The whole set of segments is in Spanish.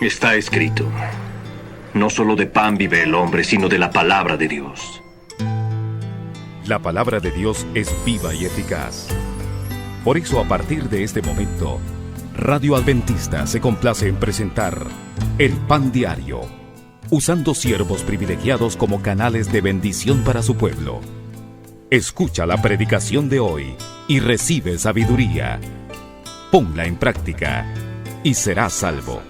Está escrito: no solo de pan vive el hombre, sino de la palabra de Dios. La palabra de Dios es viva y eficaz. Por eso, a partir de este momento, Radio Adventista se complace en presentar El Pan Diario, usando siervos privilegiados como canales de bendición para su pueblo. Escucha la predicación de hoy y recibe sabiduría. Ponla en práctica y serás salvo.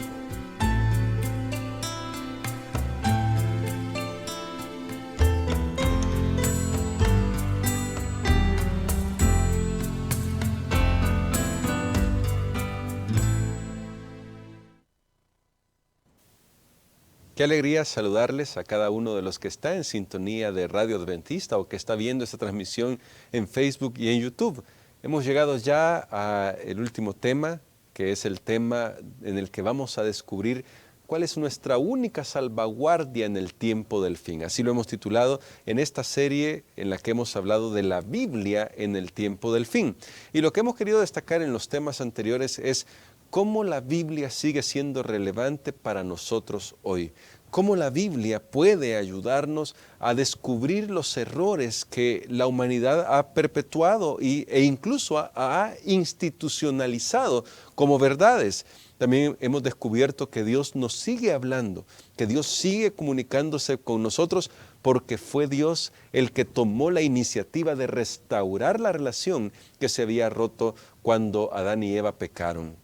Qué alegría saludarles a cada uno de los que está en sintonía de Radio Adventista o que está viendo esta transmisión en Facebook y en YouTube. Hemos llegado ya al último tema, que es el tema en el que vamos a descubrir cuál es nuestra única salvaguardia en el tiempo del fin. Así lo hemos titulado en esta serie en la que hemos hablado de la Biblia en el tiempo del fin. Y lo que hemos querido destacar en los temas anteriores es cómo la Biblia sigue siendo relevante para nosotros hoy. Cómo la Biblia puede ayudarnos a descubrir los errores que la humanidad ha perpetuado e incluso ha institucionalizado como verdades. También hemos descubierto que Dios nos sigue hablando, que Dios sigue comunicándose con nosotros porque fue Dios el que tomó la iniciativa de restaurar la relación que se había roto cuando Adán y Eva pecaron.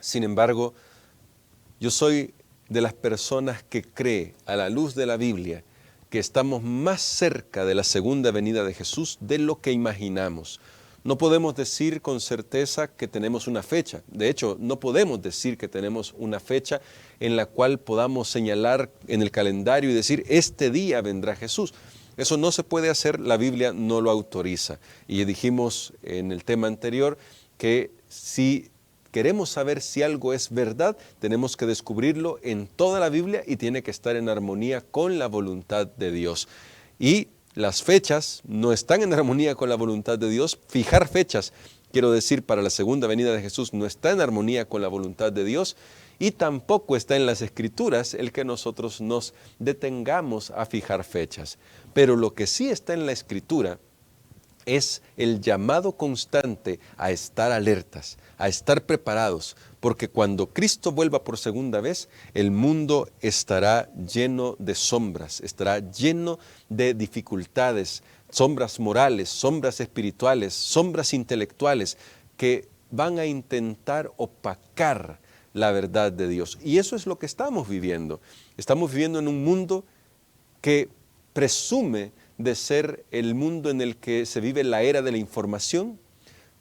Sin embargo, yo soy de las personas que cree, a la luz de la Biblia, que estamos más cerca de la segunda venida de Jesús de lo que imaginamos. No podemos decir con certeza que tenemos una fecha. De hecho, no podemos decir que tenemos una fecha en la cual podamos señalar en el calendario y decir, este día vendrá Jesús. Eso no se puede hacer, la Biblia no lo autoriza. Y dijimos en el tema anterior que si queremos saber si algo es verdad, tenemos que descubrirlo en toda la Biblia y tiene que estar en armonía con la voluntad de Dios. Y las fechas no están en armonía con la voluntad de Dios. Fijar fechas, quiero decir, para la segunda venida de Jesús no está en armonía con la voluntad de Dios y tampoco está en las Escrituras el que nosotros nos detengamos a fijar fechas. Pero lo que sí está en la Escritura es el llamado constante a estar alertas, a estar preparados, porque cuando Cristo vuelva por segunda vez, el mundo estará lleno de sombras, estará lleno de dificultades, sombras morales, sombras espirituales, sombras intelectuales, que van a intentar opacar la verdad de Dios. Y eso es lo que estamos viviendo. Estamos viviendo en un mundo que presume de ser el mundo en el que se vive la era de la información,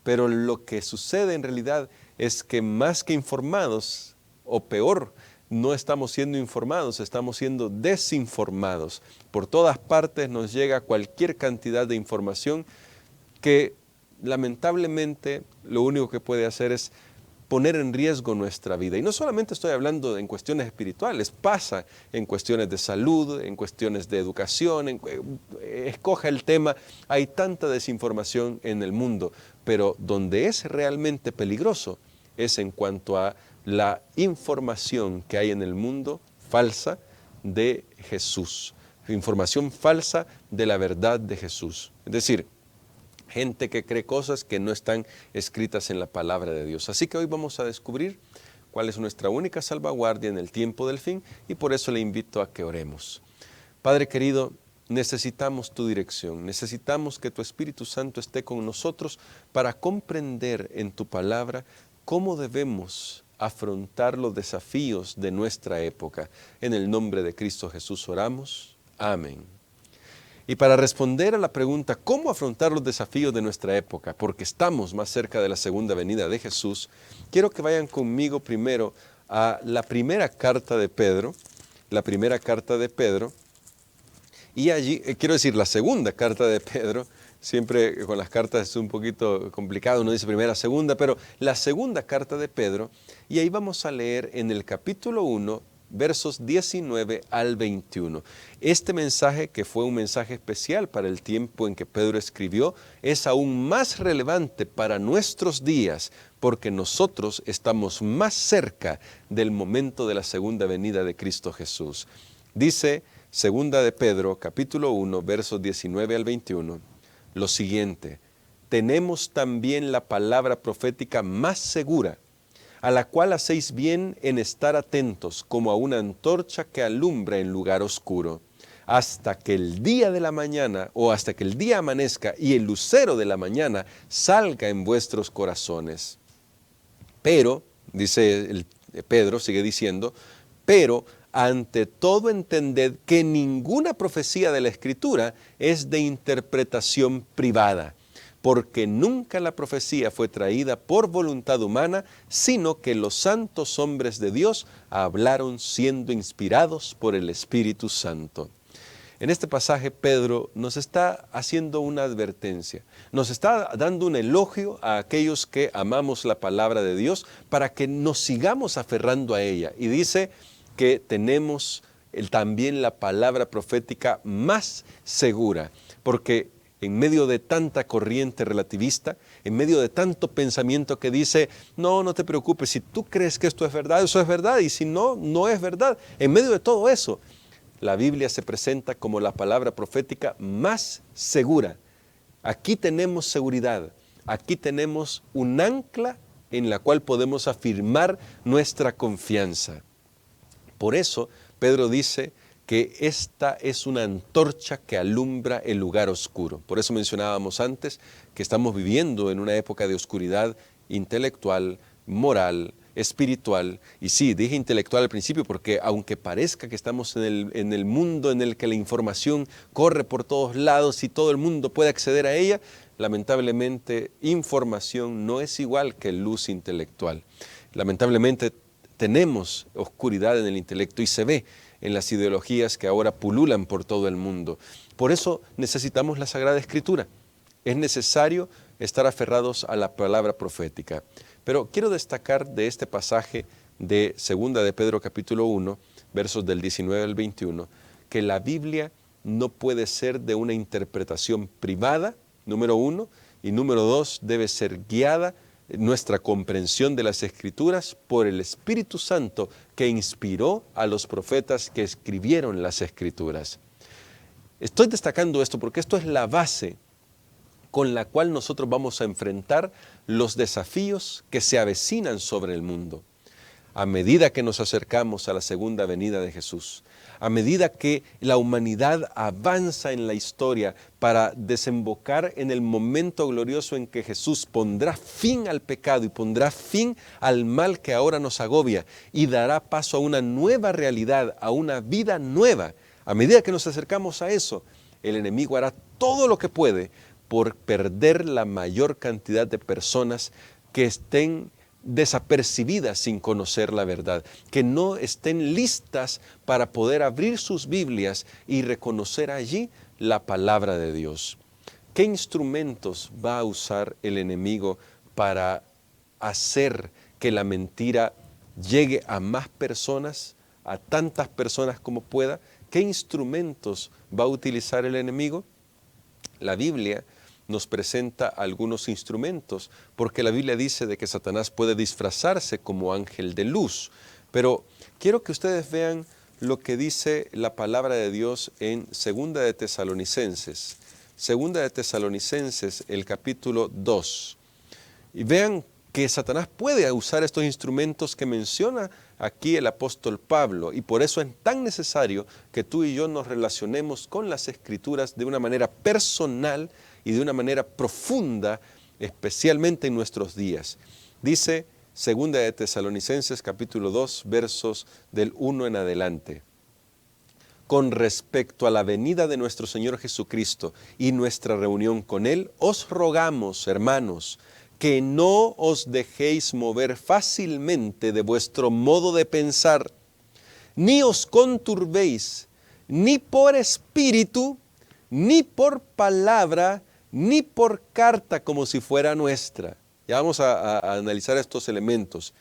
pero lo que sucede en realidad es que más que informados, o peor, no estamos siendo informados, estamos siendo desinformados. Por todas partes nos llega cualquier cantidad de información que lamentablemente lo único que puede hacer es poner en riesgo nuestra vida. Y no solamente estoy hablando en cuestiones espirituales, pasa en cuestiones de salud, en cuestiones de educación, escoja el tema, hay tanta desinformación en el mundo, pero donde es realmente peligroso es en cuanto a la información que hay en el mundo falsa de Jesús, información falsa de la verdad de Jesús. Es decir, gente que cree cosas que no están escritas en la palabra de Dios. Así que hoy vamos a descubrir cuál es nuestra única salvaguardia en el tiempo del fin y por eso le invito a que oremos. Padre querido, necesitamos tu dirección, necesitamos que tu Espíritu Santo esté con nosotros para comprender en tu palabra cómo debemos afrontar los desafíos de nuestra época. En el nombre de Cristo Jesús oramos. Amén. Y para responder a la pregunta, ¿cómo afrontar los desafíos de nuestra época? Porque estamos más cerca de la segunda venida de Jesús, quiero que vayan conmigo primero a la primera carta de Pedro, y allí, quiero decir, la segunda carta de Pedro. Siempre con las cartas es un poquito complicado, uno dice primera, segunda, pero la segunda carta de Pedro, y ahí vamos a leer en el capítulo 1, versos 19 al 21. Este mensaje, que fue un mensaje especial para el tiempo en que Pedro escribió, es aún más relevante para nuestros días, porque nosotros estamos más cerca del momento de la segunda venida de Cristo Jesús. Dice segunda de Pedro, capítulo 1, versos 19 al 21, lo siguiente: tenemos también la palabra profética más segura, a la cual hacéis bien en estar atentos, como a una antorcha que alumbra en lugar oscuro, hasta que el día de la mañana, o hasta que el día amanezca y el lucero de la mañana salga en vuestros corazones. Pero, dice Pedro, sigue diciendo, pero ante todo entended que ninguna profecía de la Escritura es de interpretación privada, porque nunca la profecía fue traída por voluntad humana, sino que los santos hombres de Dios hablaron siendo inspirados por el Espíritu Santo. En este pasaje Pedro nos está haciendo una advertencia, nos está dando un elogio a aquellos que amamos la palabra de Dios para que nos sigamos aferrando a ella. Y dice que tenemos también la palabra profética más segura, porque en medio de tanta corriente relativista, en medio de tanto pensamiento que dice, no te preocupes, si tú crees que esto es verdad, eso es verdad, y si no, no es verdad. En medio de todo eso, la Biblia se presenta como la palabra profética más segura. Aquí tenemos seguridad, aquí tenemos un ancla en la cual podemos afirmar nuestra confianza. Por eso, Pedro dice que esta es una antorcha que alumbra el lugar oscuro. Por eso mencionábamos antes que estamos viviendo en una época de oscuridad intelectual, moral, espiritual. Y sí, dije intelectual al principio porque aunque parezca que estamos en el mundo en el que la información corre por todos lados y todo el mundo puede acceder a ella, lamentablemente información no es igual que luz intelectual. Lamentablemente tenemos oscuridad en el intelecto y se ve en las ideologías que ahora pululan por todo el mundo. Por eso necesitamos la Sagrada Escritura. Es necesario estar aferrados a la palabra profética. Pero quiero destacar de este pasaje de segunda de Pedro capítulo 1, versos del 19 al 21, que la Biblia no puede ser de una interpretación privada, número 1, y número 2, debe ser guiada nuestra comprensión de las Escrituras por el Espíritu Santo que inspiró a los profetas que escribieron las Escrituras. Estoy destacando esto porque esto es la base con la cual nosotros vamos a enfrentar los desafíos que se avecinan sobre el mundo. A medida que nos acercamos a la segunda venida de Jesús, a medida que la humanidad avanza en la historia para desembocar en el momento glorioso en que Jesús pondrá fin al pecado y pondrá fin al mal que ahora nos agobia y dará paso a una nueva realidad, a una vida nueva. A medida que nos acercamos a eso, el enemigo hará todo lo que puede por perder la mayor cantidad de personas que estén desapercibidas sin conocer la verdad, que no estén listas para poder abrir sus Biblias y reconocer allí la palabra de Dios. ¿Qué instrumentos va a usar el enemigo para hacer que la mentira llegue a más personas, a tantas personas como pueda? ¿Qué instrumentos va a utilizar el enemigo? La Biblia nos presenta algunos instrumentos, porque la Biblia dice de que Satanás puede disfrazarse como ángel de luz. Pero quiero que ustedes vean lo que dice la palabra de Dios en Segunda de Tesalonicenses. Segunda de Tesalonicenses, el capítulo 2. Y vean que Satanás puede usar estos instrumentos que menciona aquí el apóstol Pablo, y por eso es tan necesario que tú y yo nos relacionemos con las Escrituras de una manera personal y de una manera profunda, especialmente en nuestros días. Dice Segunda de Tesalonicenses capítulo 2, versos del 1 en adelante. Con respecto a la venida de nuestro Señor Jesucristo y nuestra reunión con Él, os rogamos, hermanos, que no os dejéis mover fácilmente de vuestro modo de pensar, ni os conturbéis, ni por espíritu, ni por palabra, ni por carta como si fuera nuestra. Ya vamos a analizar estos elementos.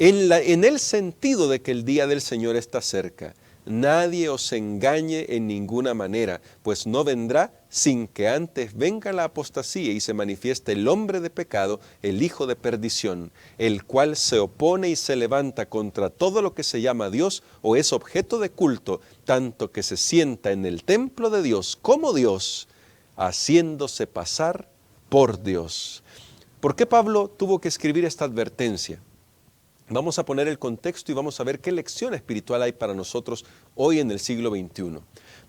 en el sentido de que el día del Señor está cerca. Nadie os engañe en ninguna manera, pues no vendrá sin que antes venga la apostasía y se manifieste el hombre de pecado, el hijo de perdición, el cual se opone y se levanta contra todo lo que se llama Dios o es objeto de culto, tanto que se sienta en el templo de Dios como Dios, haciéndose pasar por Dios. ¿Por qué Pablo tuvo que escribir esta advertencia? Vamos a poner el contexto y vamos a ver qué lección espiritual hay para nosotros hoy en el siglo XXI.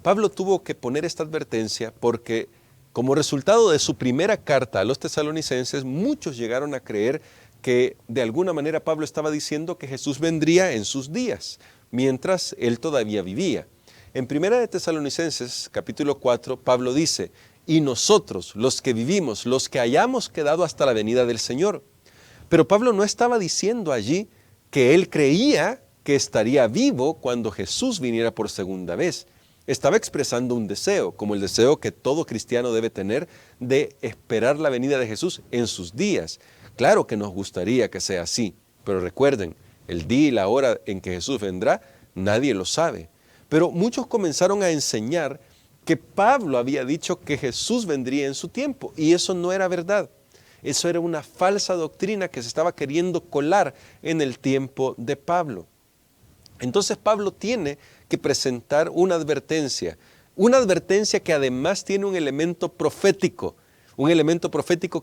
Pablo tuvo que poner esta advertencia porque como resultado de su primera carta a los tesalonicenses, muchos llegaron a creer que de alguna manera Pablo estaba diciendo que Jesús vendría en sus días, mientras él todavía vivía. En Primera de Tesalonicenses, capítulo 4, Pablo dice, y nosotros, los que vivimos, los que hayamos quedado hasta la venida del Señor. Pero Pablo no estaba diciendo allí que él creía que estaría vivo cuando Jesús viniera por segunda vez. Estaba expresando un deseo, como el deseo que todo cristiano debe tener de esperar la venida de Jesús en sus días. Claro que nos gustaría que sea así, pero recuerden, el día y la hora en que Jesús vendrá, nadie lo sabe. Pero muchos comenzaron a enseñar que Pablo había dicho que Jesús vendría en su tiempo, y eso no era verdad. Eso era una falsa doctrina que se estaba queriendo colar en el tiempo de Pablo. Entonces Pablo tiene que presentar una advertencia que además tiene un elemento profético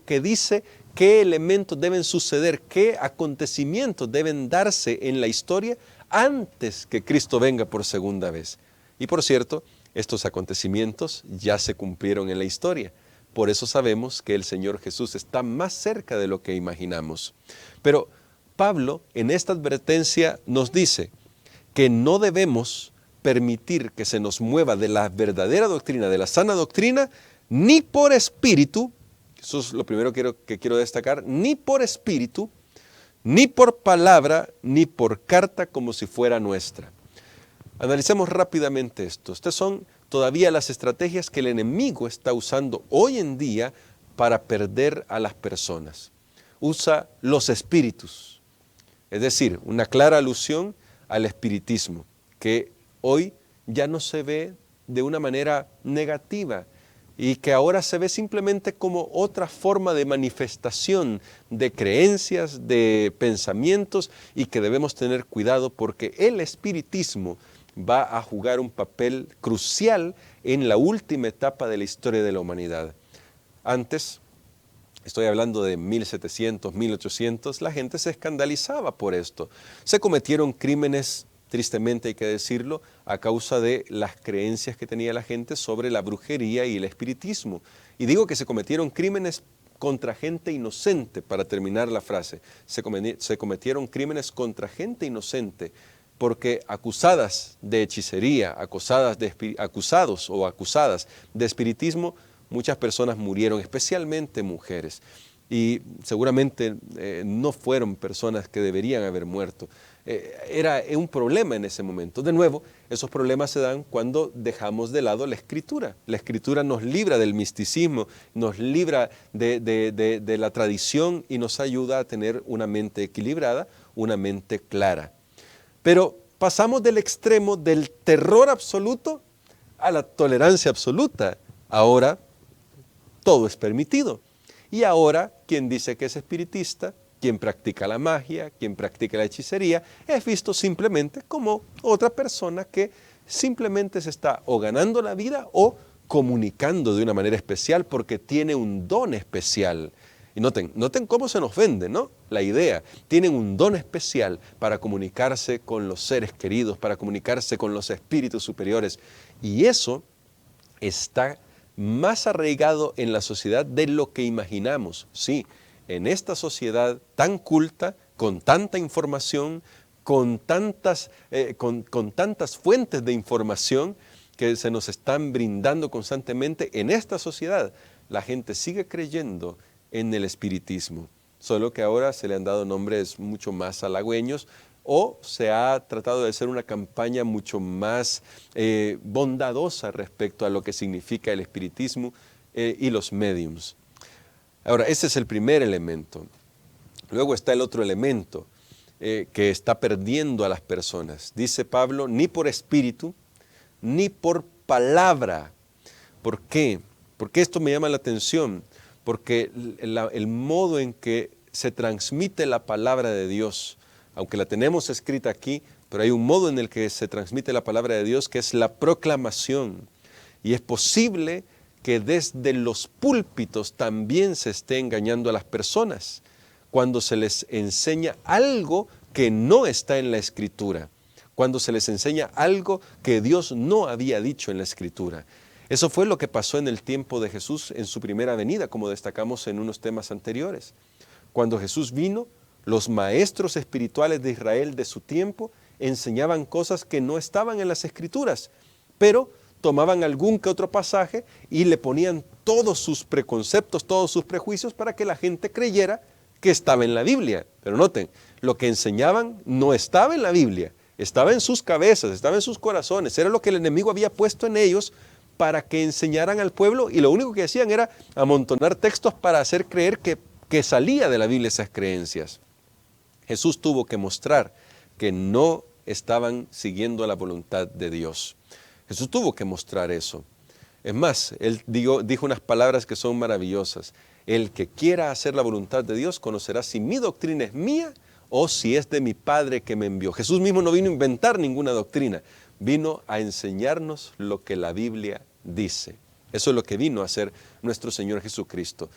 que dice qué elementos deben suceder, qué acontecimientos deben darse en la historia antes que Cristo venga por segunda vez. Y por cierto, estos acontecimientos ya se cumplieron en la historia. Por eso sabemos que el Señor Jesús está más cerca de lo que imaginamos. Pero Pablo en esta advertencia nos dice que no debemos permitir que se nos mueva de la verdadera doctrina, de la sana doctrina, ni por espíritu, eso es lo primero que quiero destacar, ni por espíritu, ni por palabra, ni por carta como si fuera nuestra. Analicemos rápidamente esto. Estas son todavía las estrategias que el enemigo está usando hoy en día para perder a las personas. Usa los espíritus, es decir, una clara alusión al espiritismo, que hoy ya no se ve de una manera negativa y que ahora se ve simplemente como otra forma de manifestación de creencias, de pensamientos, y que debemos tener cuidado porque el espiritismo va a jugar un papel crucial en la última etapa de la historia de la humanidad. Antes, estoy hablando de 1700, 1800, la gente se escandalizaba por esto. Se cometieron crímenes, tristemente hay que decirlo, a causa de las creencias que tenía la gente sobre la brujería y el espiritismo. Y digo que se cometieron crímenes contra gente inocente, para terminar la frase. Se cometieron crímenes contra gente inocente, porque acusadas de hechicería, acusados o acusadas de espiritismo, muchas personas murieron, especialmente mujeres. Y seguramente no fueron personas que deberían haber muerto. Era un problema en ese momento. De nuevo, esos problemas se dan cuando dejamos de lado la Escritura. La Escritura nos libra del misticismo, nos libra de la tradición y nos ayuda a tener una mente equilibrada, una mente clara. Pero pasamos del extremo del terror absoluto a la tolerancia absoluta. Ahora todo es permitido. Y ahora quien dice que es espiritista, quien practica la magia, quien practica la hechicería, es visto simplemente como otra persona que simplemente se está o ganando la vida o comunicando de una manera especial porque tiene un don especial. Y noten cómo se nos vende, ¿no? La idea. Tienen un don especial para comunicarse con los seres queridos, para comunicarse con los espíritus superiores. Y eso está más arraigado en la sociedad de lo que imaginamos. Sí, en esta sociedad tan culta, con tanta información, con tantas fuentes de información que se nos están brindando constantemente, en esta sociedad la gente sigue creyendo en el espiritismo, solo que ahora se le han dado nombres mucho más halagüeños o se ha tratado de hacer una campaña mucho más bondadosa respecto a lo que significa el espiritismo y los médiums. Ahora, ese es el primer elemento. Luego está el otro elemento. que está perdiendo a las personas. Dice Pablo, ni por espíritu, ni por palabra. ¿Por qué? Porque esto me llama la atención, porque el modo en que se transmite la palabra de Dios, aunque la tenemos escrita aquí, pero hay un modo en el que se transmite la palabra de Dios que es la proclamación. Y es posible que desde los púlpitos también se esté engañando a las personas cuando se les enseña algo que no está en la Escritura, cuando se les enseña algo que Dios no había dicho en la Escritura. Eso fue lo que pasó en el tiempo de Jesús en su primera venida, como destacamos en unos temas anteriores. Cuando Jesús vino, los maestros espirituales de Israel de su tiempo enseñaban cosas que no estaban en las Escrituras, pero tomaban algún que otro pasaje y le ponían todos sus preconceptos, todos sus prejuicios para que la gente creyera que estaba en la Biblia. Pero noten, lo que enseñaban no estaba en la Biblia, estaba en sus cabezas, estaba en sus corazones, era lo que el enemigo había puesto en ellos para que enseñaran al pueblo, y lo único que hacían era amontonar textos para hacer creer que salía de la Biblia esas creencias. Jesús tuvo que mostrar que no estaban siguiendo la voluntad de Dios. Jesús tuvo que mostrar eso. Es más, Él dijo unas palabras que son maravillosas. El que quiera hacer la voluntad de Dios conocerá si mi doctrina es mía o si es de mi Padre que me envió. Jesús mismo no vino a inventar ninguna doctrina, vino a enseñarnos lo que la Biblia dice. Eso es lo que vino a hacer nuestro Señor Jesucristo.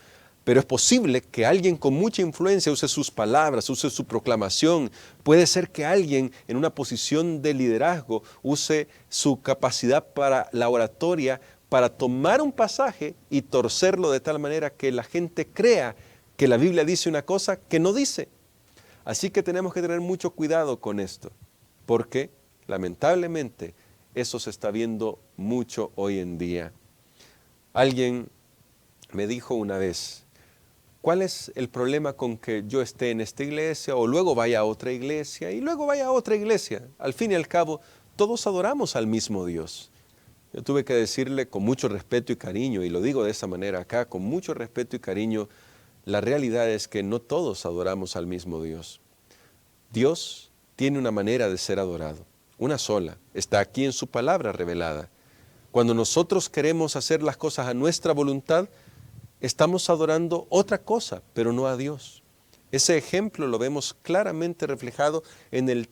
Pero es posible que alguien con mucha influencia use sus palabras, use su proclamación. Puede ser que alguien en una posición de liderazgo use su capacidad para la oratoria, para tomar un pasaje y torcerlo de tal manera que la gente crea que la Biblia dice una cosa que no dice. Así que tenemos que tener mucho cuidado con esto, porque lamentablemente eso se está viendo mucho hoy en día. Alguien me dijo una vez, ¿cuál es el problema con que yo esté en esta iglesia o luego vaya a otra iglesia y luego vaya a otra iglesia? Al fin y al cabo, todos adoramos al mismo Dios. Yo tuve que decirle con mucho respeto y cariño, y lo digo de esa manera acá, con mucho respeto y cariño, la realidad es que no todos adoramos al mismo Dios. Dios tiene una manera de ser adorado, una sola, está aquí en su palabra revelada. Cuando nosotros queremos hacer las cosas a nuestra voluntad, estamos adorando otra cosa, pero no a Dios. Ese ejemplo lo vemos claramente reflejado en el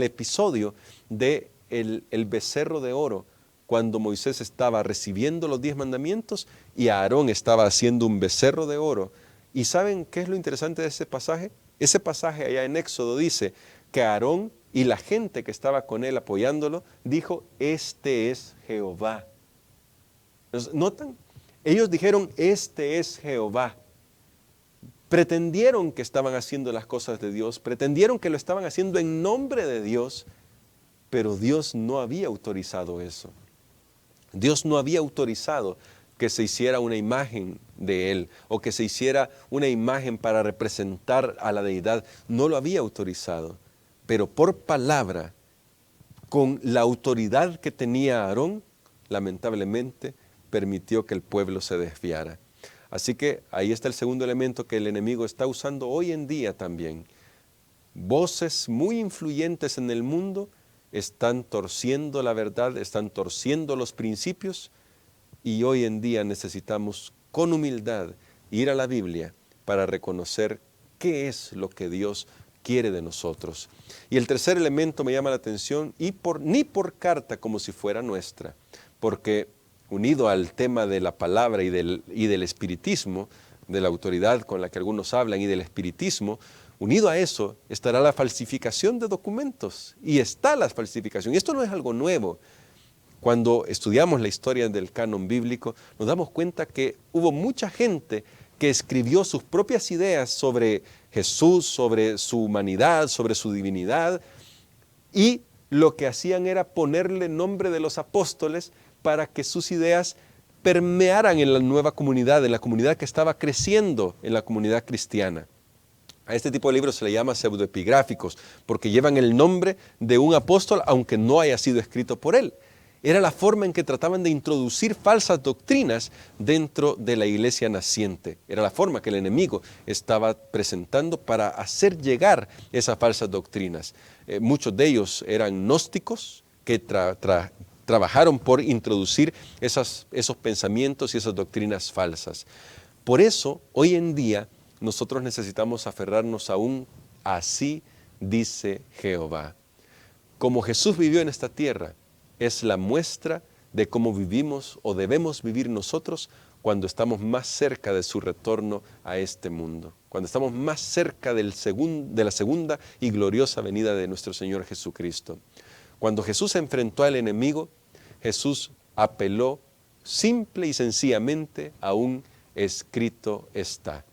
episodio de el becerro de oro, cuando Moisés estaba recibiendo los 10 mandamientos y Aarón estaba haciendo un becerro de oro. ¿Y saben qué es lo interesante de ese pasaje? Ese pasaje allá en Éxodo dice que Aarón y la gente que estaba con él apoyándolo, dijo, este es Jehová. ¿Notan? Ellos dijeron, este es Jehová. Pretendieron que estaban haciendo las cosas de Dios, pretendieron que lo estaban haciendo en nombre de Dios, pero Dios no había autorizado eso. Dios no había autorizado que se hiciera una imagen de Él o que se hiciera una imagen para representar a la deidad. No lo había autorizado, pero por palabra, con la autoridad que tenía Aarón, lamentablemente permitió que el pueblo se desviara. Así que ahí está el segundo elemento que el enemigo está usando hoy en día también. Voces muy influyentes en el mundo están torciendo la verdad, están torciendo los principios, y hoy en día necesitamos con humildad ir a la Biblia para reconocer qué es lo que Dios quiere de nosotros. Y el tercer elemento me llama la atención, ni por carta como si fuera nuestra, porque unido al tema de la palabra y del espiritismo, de la autoridad con la que algunos hablan y del espiritismo, unido a eso estará la falsificación de documentos, y está la falsificación. Y esto no es algo nuevo. Cuando estudiamos la historia del canon bíblico, nos damos cuenta que hubo mucha gente que escribió sus propias ideas sobre Jesús, sobre su humanidad, sobre su divinidad, y lo que hacían era ponerle nombre de los apóstoles para que sus ideas permearan en la nueva comunidad, en la comunidad que estaba creciendo, en la comunidad cristiana. A este tipo de libros se le llama pseudoepigráficos, porque llevan el nombre de un apóstol, aunque no haya sido escrito por él. Era la forma en que trataban de introducir falsas doctrinas dentro de la iglesia naciente. Era la forma que el enemigo estaba presentando para hacer llegar esas falsas doctrinas. Muchos de ellos eran gnósticos que trabajaron por introducir esos pensamientos y esas doctrinas falsas. Por eso, hoy en día, nosotros necesitamos aferrarnos a un así dice Jehová. Como Jesús vivió en esta tierra, es la muestra de cómo vivimos o debemos vivir nosotros cuando estamos más cerca de su retorno a este mundo, cuando estamos más cerca de la segunda y gloriosa venida de nuestro Señor Jesucristo. Cuando Jesús enfrentó al enemigo, Jesús apeló simple y sencillamente a un escrito está.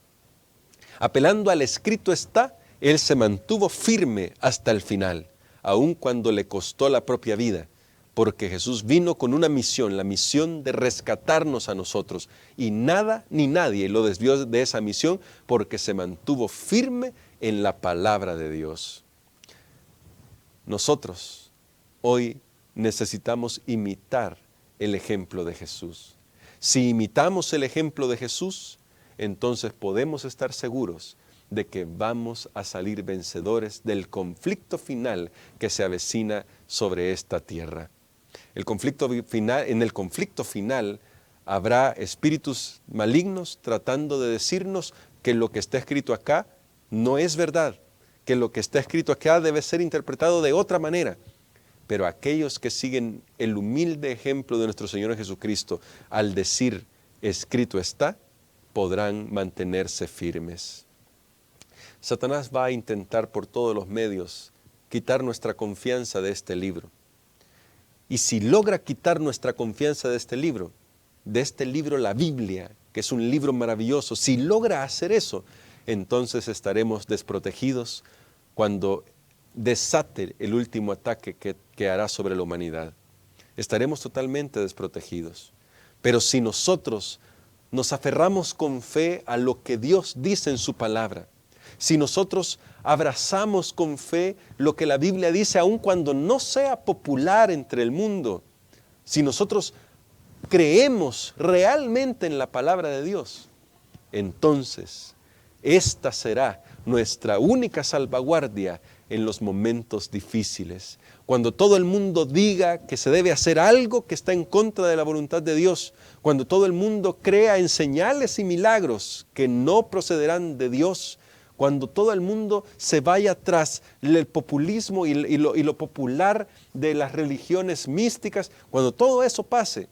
Apelando al escrito está, Él se mantuvo firme hasta el final, aun cuando le costó la propia vida, porque Jesús vino con una misión, la misión de rescatarnos a nosotros, y nada ni nadie lo desvió de esa misión porque se mantuvo firme en la palabra de Dios. Nosotros hoy necesitamos imitar el ejemplo de Jesús. Si imitamos el ejemplo de Jesús, entonces podemos estar seguros de que vamos a salir vencedores del conflicto final que se avecina sobre esta tierra. En el conflicto final habrá espíritus malignos tratando de decirnos que lo que está escrito acá no es verdad, que lo que está escrito acá debe ser interpretado de otra manera. Pero aquellos que siguen el humilde ejemplo de nuestro Señor Jesucristo al decir escrito está, podrán mantenerse firmes. Satanás va a intentar por todos los medios quitar nuestra confianza de este libro. Y si logra quitar nuestra confianza de este libro la Biblia, que es un libro maravilloso, si logra hacer eso, entonces estaremos desprotegidos cuando desate el último ataque que hará sobre la humanidad. Estaremos totalmente desprotegidos. Pero si nosotros nos aferramos con fe a lo que Dios dice en su palabra, si nosotros abrazamos con fe lo que la Biblia dice, aun cuando no sea popular entre el mundo, si nosotros creemos realmente en la palabra de Dios, entonces esta será nuestra única salvaguardia en los momentos difíciles. Cuando todo el mundo diga que se debe hacer algo que está en contra de la voluntad de Dios, cuando todo el mundo crea en señales y milagros que no procederán de Dios, cuando todo el mundo se vaya tras el populismo y lo popular de las religiones místicas, cuando todo eso pase,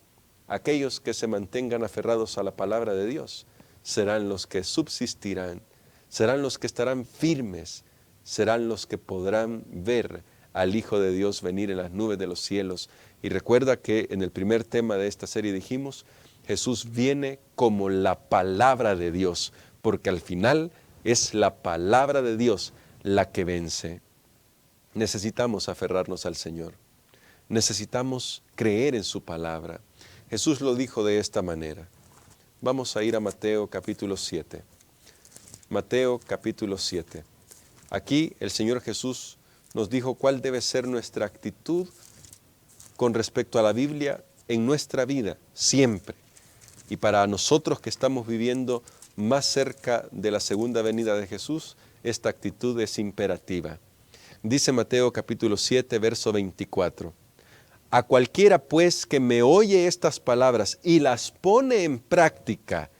aquellos que se mantengan aferrados a la palabra de Dios serán los que subsistirán, serán los que estarán firmes, serán los que podrán ver al Hijo de Dios venir en las nubes de los cielos. Y recuerda que en el primer tema de esta serie dijimos, Jesús viene como la palabra de Dios, porque al final es la palabra de Dios la que vence. Necesitamos aferrarnos al Señor. Necesitamos creer en su palabra. Jesús lo dijo de esta manera. Vamos a ir a Mateo capítulo 7. Mateo capítulo 7. Aquí el Señor Jesús nos dijo cuál debe ser nuestra actitud con respecto a la Biblia en nuestra vida, siempre. Y para nosotros que estamos viviendo más cerca de la segunda venida de Jesús, esta actitud es imperativa. Dice Mateo capítulo 7, verso 24. A cualquiera pues que me oye estas palabras y las pone en práctica,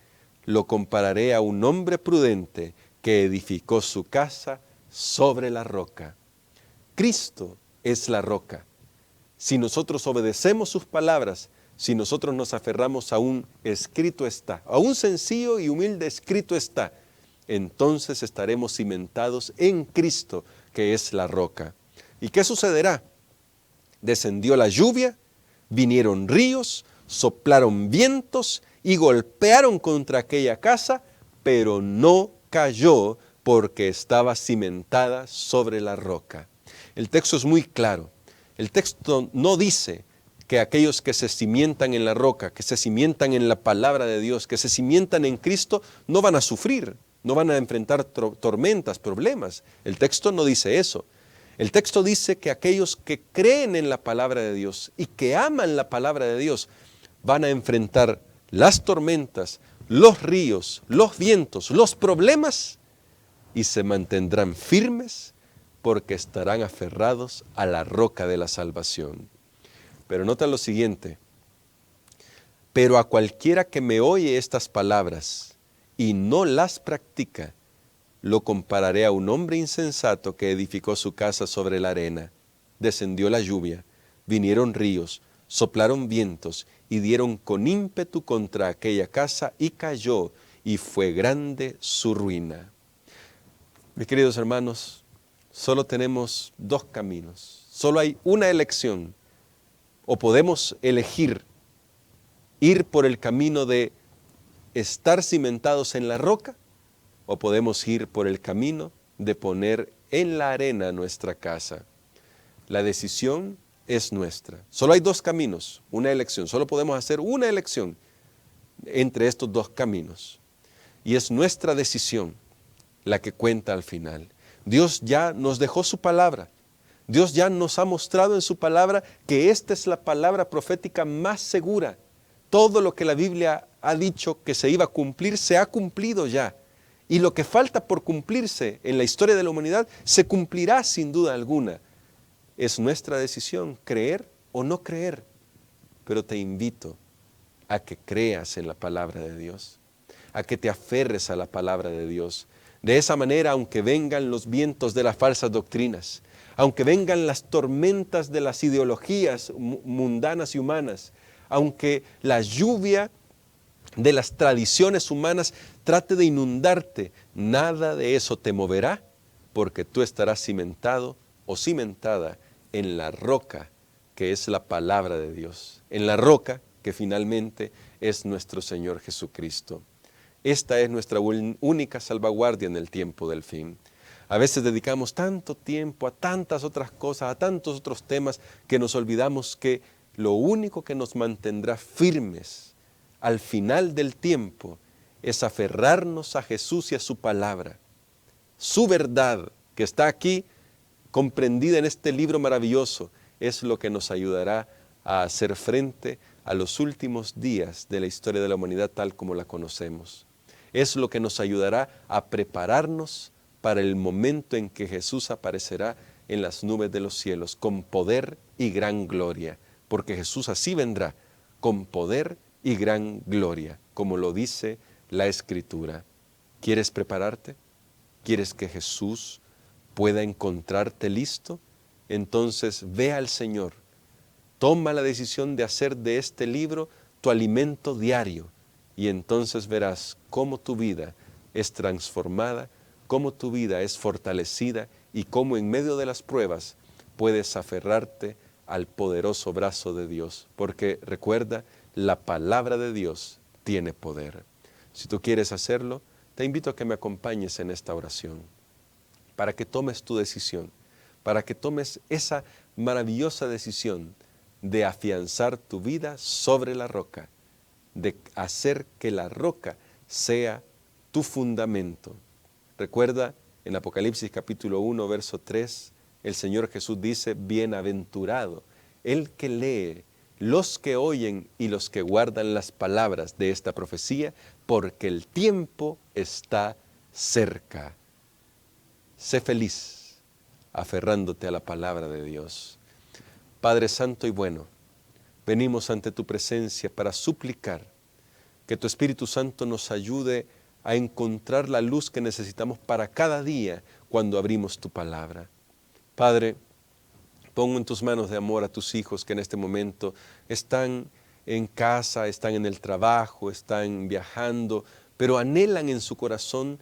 lo compararé a un hombre prudente que edificó su casa sobre la roca. Cristo es la roca. Si nosotros obedecemos sus palabras, si nosotros nos aferramos a un escrito está, a un sencillo y humilde escrito está, entonces estaremos cimentados en Cristo, que es la roca. ¿Y qué sucederá? Descendió la lluvia, vinieron ríos, soplaron vientos y golpearon contra aquella casa, pero no cayó porque estaba cimentada sobre la roca. El texto es muy claro. El texto no dice que aquellos que se cimientan en la roca, que se cimientan en la palabra de Dios, que se cimientan en Cristo, no van a sufrir, no van a enfrentar tormentas, problemas. El texto no dice eso. El texto dice que aquellos que creen en la palabra de Dios y que aman la palabra de Dios van a enfrentar las tormentas, los ríos, los vientos, los problemas y se mantendrán firmes porque estarán aferrados a la roca de la salvación. Pero nota lo siguiente: pero a cualquiera que me oye estas palabras y no las practica, lo compararé a un hombre insensato que edificó su casa sobre la arena. Descendió la lluvia, vinieron ríos, soplaron vientos y dieron con ímpetu contra aquella casa y cayó, y fue grande su ruina. Mis queridos hermanos, solo tenemos dos caminos, solo hay una elección. O podemos elegir ir por el camino de estar cimentados en la roca, o podemos ir por el camino de poner en la arena nuestra casa. La decisión es nuestra. Solo hay dos caminos, una elección. Solo podemos hacer una elección entre estos dos caminos. Y es nuestra decisión la que cuenta al final. Dios ya nos dejó su palabra. Dios ya nos ha mostrado en su palabra que esta es la palabra profética más segura. Todo lo que la Biblia ha dicho que se iba a cumplir, se ha cumplido ya. Y lo que falta por cumplirse en la historia de la humanidad, se cumplirá sin duda alguna. Es nuestra decisión creer o no creer. Pero te invito a que creas en la palabra de Dios, a que te aferres a la palabra de Dios. De esa manera, aunque vengan los vientos de las falsas doctrinas, aunque vengan las tormentas de las ideologías mundanas y humanas, aunque la lluvia de las tradiciones humanas trate de inundarte, nada de eso te moverá, porque tú estarás cimentado o cimentada en la roca que es la palabra de Dios, en la roca que finalmente es nuestro Señor Jesucristo. Esta es nuestra única salvaguardia en el tiempo del fin. A veces dedicamos tanto tiempo a tantas otras cosas, a tantos otros temas, que nos olvidamos que lo único que nos mantendrá firmes al final del tiempo es aferrarnos a Jesús y a su palabra. Su verdad, que está aquí comprendida en este libro maravilloso, es lo que nos ayudará a hacer frente a los últimos días de la historia de la humanidad tal como la conocemos. Es lo que nos ayudará a prepararnos para el momento en que Jesús aparecerá en las nubes de los cielos con poder y gran gloria, porque Jesús así vendrá, con poder y gran gloria, como lo dice la Escritura. ¿Quieres prepararte? ¿Quieres que Jesús pueda encontrarte listo? Entonces ve al Señor, toma la decisión de hacer de este libro tu alimento diario, y entonces verás cómo tu vida es transformada, cómo tu vida es fortalecida y cómo en medio de las pruebas puedes aferrarte al poderoso brazo de Dios, porque recuerda, la palabra de Dios tiene poder. Si tú quieres hacerlo, te invito a que me acompañes en esta oración, para que tomes tu decisión, para que tomes esa maravillosa decisión de afianzar tu vida sobre la roca, de hacer que la roca sea tu fundamento. Recuerda, en Apocalipsis capítulo 1, verso 3, el Señor Jesús dice, bienaventurado el que lee, los que oyen y los que guardan las palabras de esta profecía, porque el tiempo está cerca. Sé feliz aferrándote a la palabra de Dios. Padre Santo y bueno, venimos ante tu presencia para suplicar que tu Espíritu Santo nos ayude a encontrar la luz que necesitamos para cada día cuando abrimos tu palabra. Padre, pongo en tus manos de amor a tus hijos que en este momento están en casa, están en el trabajo, están viajando, pero anhelan en su corazón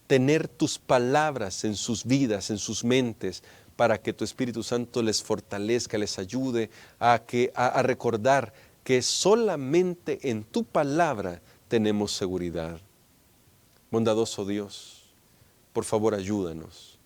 tener tus palabras en sus vidas, en sus mentes, para que tu Espíritu Santo les fortalezca, les ayude a recordar que solamente en tu palabra tenemos seguridad. Bondadoso Dios, por favor ayúdanos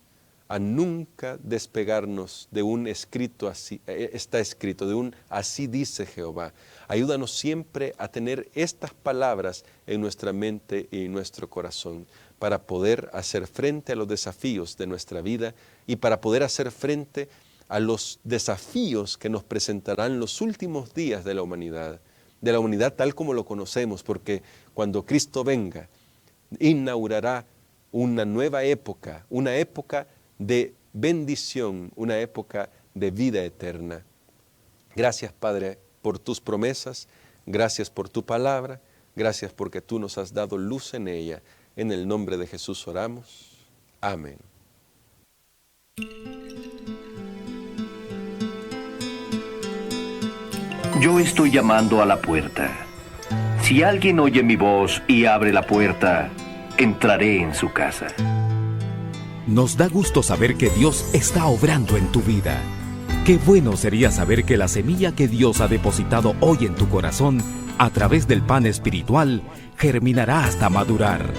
a nunca despegarnos de un escrito así, está escrito, de un así dice Jehová. Ayúdanos siempre a tener estas palabras en nuestra mente y en nuestro corazón, para poder hacer frente a los desafíos de nuestra vida y para poder hacer frente a los desafíos que nos presentarán los últimos días de la humanidad tal como lo conocemos, porque cuando Cristo venga, inaugurará una nueva época, una época de bendición, una época de vida eterna. Gracias, Padre, por tus promesas, gracias por tu palabra, gracias porque tú nos has dado luz en ella. En el nombre de Jesús oramos. Amén. Yo estoy llamando a la puerta. Si alguien oye mi voz y abre la puerta, entraré en su casa. Nos da gusto saber que Dios está obrando en tu vida. Qué bueno sería saber que la semilla que Dios ha depositado hoy en tu corazón, a través del pan espiritual, germinará hasta madurar.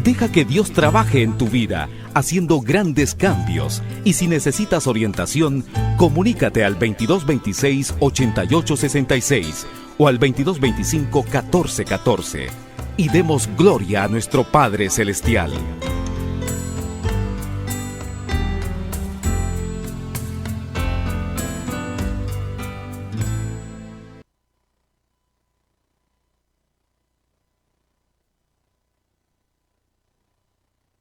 Deja que Dios trabaje en tu vida, haciendo grandes cambios. Y si necesitas orientación, comunícate al 2226-8866 o al 2225-1414. Y demos gloria a nuestro Padre Celestial.